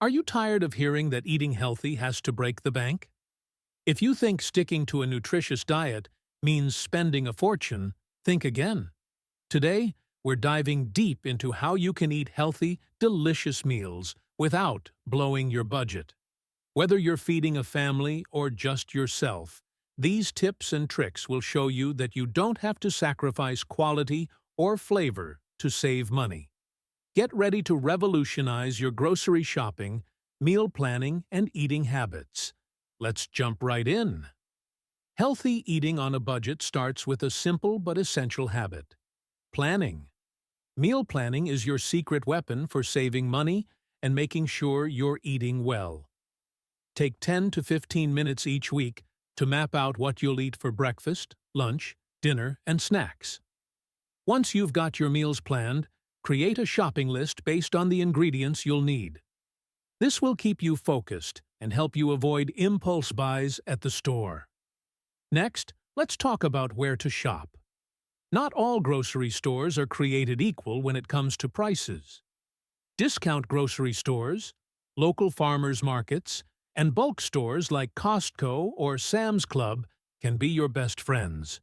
Are you tired of hearing that eating healthy has to break the bank? If you think sticking to a nutritious diet means spending a fortune, think again. Today, we're diving deep into how you can eat healthy, delicious meals without blowing your budget. Whether you're feeding a family or just yourself, these tips and tricks will show you that you don't have to sacrifice quality or flavor to save money. Get ready to revolutionize your grocery shopping, meal planning, and eating habits. Let's jump right in. Healthy eating on a budget starts with a simple but essential habit: planning. Meal planning is your secret weapon for saving money and making sure you're eating well. Take 10 to 15 minutes each week to map out what you'll eat for breakfast, lunch, dinner, and snacks. Once you've got your meals planned, create a shopping list based on the ingredients you'll need. This will keep you focused and help you avoid impulse buys at the store. Next, let's talk about where to shop. Not all grocery stores are created equal when it comes to prices. Discount grocery stores, local farmers markets, and bulk stores like Costco or Sam's Club can be your best friends.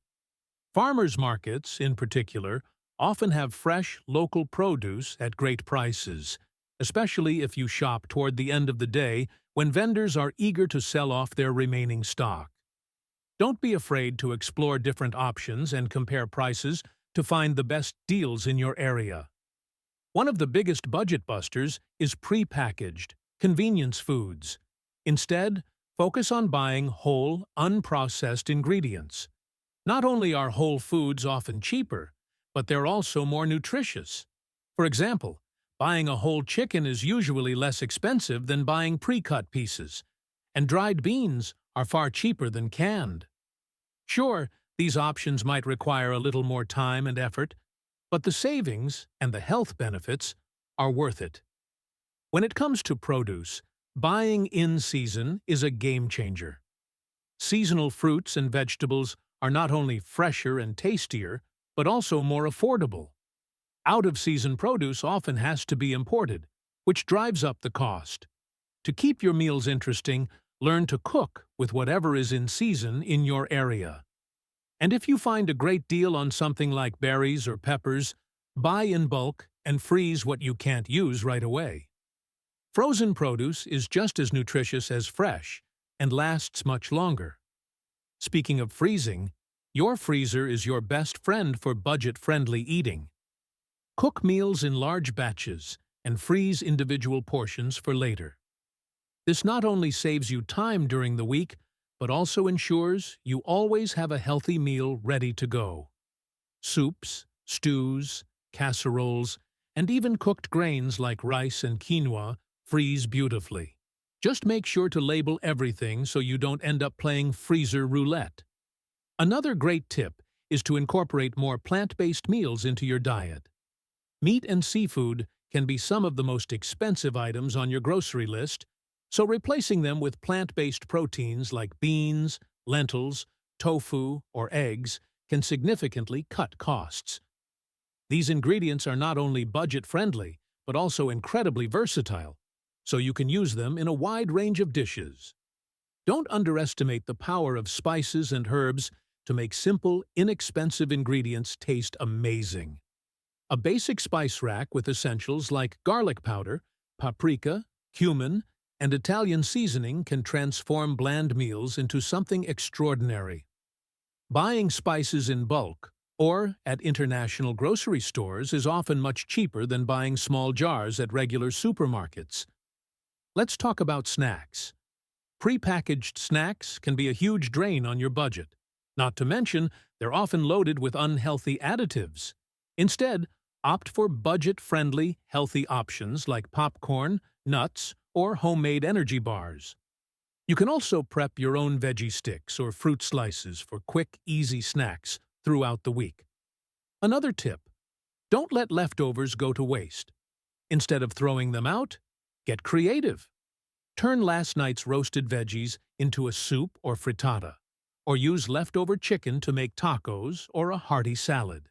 Farmers markets, in particular, often have fresh, local produce at great prices, especially if you shop toward the end of the day when vendors are eager to sell off their remaining stock. Don't be afraid to explore different options and compare prices to find the best deals in your area. One of the biggest budget busters is prepackaged, convenience foods. Instead, focus on buying whole, unprocessed ingredients. Not only are whole foods often cheaper, but they're also more nutritious. For example, buying a whole chicken is usually less expensive than buying pre-cut pieces, and dried beans are far cheaper than canned. Sure, these options might require a little more time and effort, but the savings and the health benefits are worth it. When it comes to produce, buying in season is a game changer. Seasonal fruits and vegetables are not only fresher and tastier, but also more affordable. Out-of-season produce often has to be imported, which drives up the cost. To keep your meals interesting, learn to cook with whatever is in season in your area. And if you find a great deal on something like berries or peppers, buy in bulk and freeze what you can't use right away. Frozen produce is just as nutritious as fresh and lasts much longer. Speaking of freezing, your freezer is your best friend for budget-friendly eating. Cook meals in large batches and freeze individual portions for later. This not only saves you time during the week, but also ensures you always have a healthy meal ready to go. Soups, stews, casseroles, and even cooked grains like rice and quinoa freeze beautifully. Just make sure to label everything so you don't end up playing freezer roulette. Another great tip is to incorporate more plant-based meals into your diet. Meat and seafood can be some of the most expensive items on your grocery list, so replacing them with plant-based proteins like beans, lentils, tofu, or eggs can significantly cut costs. These ingredients are not only budget-friendly, but also incredibly versatile, so you can use them in a wide range of dishes. Don't underestimate the power of spices and herbs to make simple, inexpensive ingredients taste amazing. A basic spice rack with essentials like garlic powder, paprika, cumin, and Italian seasoning can transform bland meals into something extraordinary. Buying spices in bulk or at international grocery stores is often much cheaper than buying small jars at regular supermarkets. Let's talk about snacks. Prepackaged snacks can be a huge drain on your budget. Not to mention, they're often loaded with unhealthy additives. Instead, opt for budget-friendly, healthy options like popcorn, nuts, or homemade energy bars. You can also prep your own veggie sticks or fruit slices for quick, easy snacks throughout the week. Another tip: don't let leftovers go to waste. Instead of throwing them out, get creative. Turn last night's roasted veggies into a soup or frittata, or use leftover chicken to make tacos or a hearty salad.